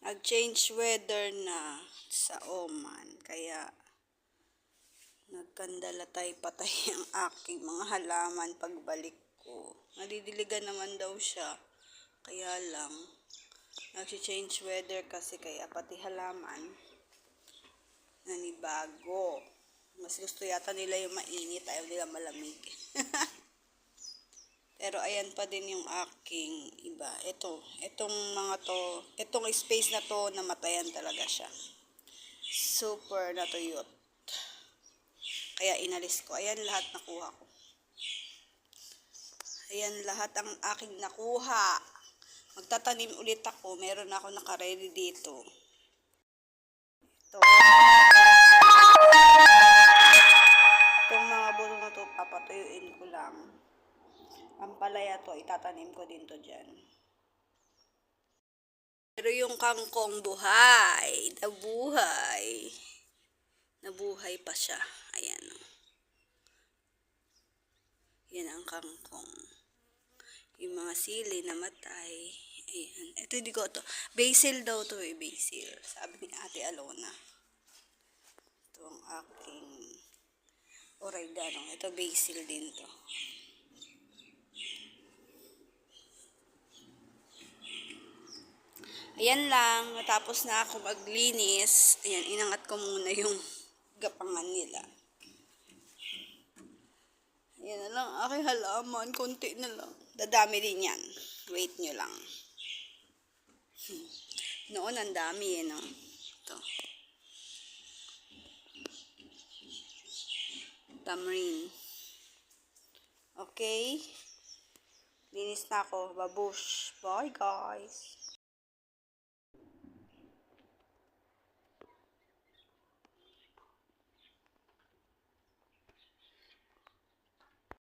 Nag-change weather na sa Oman, kaya nagkandalatay patay ang aking mga halaman pagbalik ko. Nadidiligan naman daw siya, kaya lang nag-change weather kasi kaya pati halaman nanibago. Mas gusto yata nila yung mainit, ayaw nila malamig. Pero ayan pa din yung aking iba. Itong mga to, itong space na to, namatayan talaga siya. Super natuyot. Kaya inalis ko. Ayan lahat nakuha ko. Ayan lahat ang aking nakuha. Magtatanim ulit ako. Meron ako naka-ready dito. Ito. Itong mga buto na to, papatuyuin ko lang. Ang palaya to, itatanim ko din to dyan. Pero yung kangkong buhay, nabuhay. Nabuhay pa siya. Ayan o. Yan ang kangkong. Yung mga sili namatay. Ayan. Ito hindi ko to. Basil daw to eh, basil. Sabi ni Ate Alona. Ito ang aking oregano. Ito basil din to. Ayan lang, natapos na ako maglinis. Ayan, inangat ko muna yung gapangan nila. Ayan na lang, aking halaman, konti na lang. Dadami din yan. Wait nyo lang. Noon, ang dami no? Ito. Tamarind. Okay? Linis na ako. Babush. Bye guys.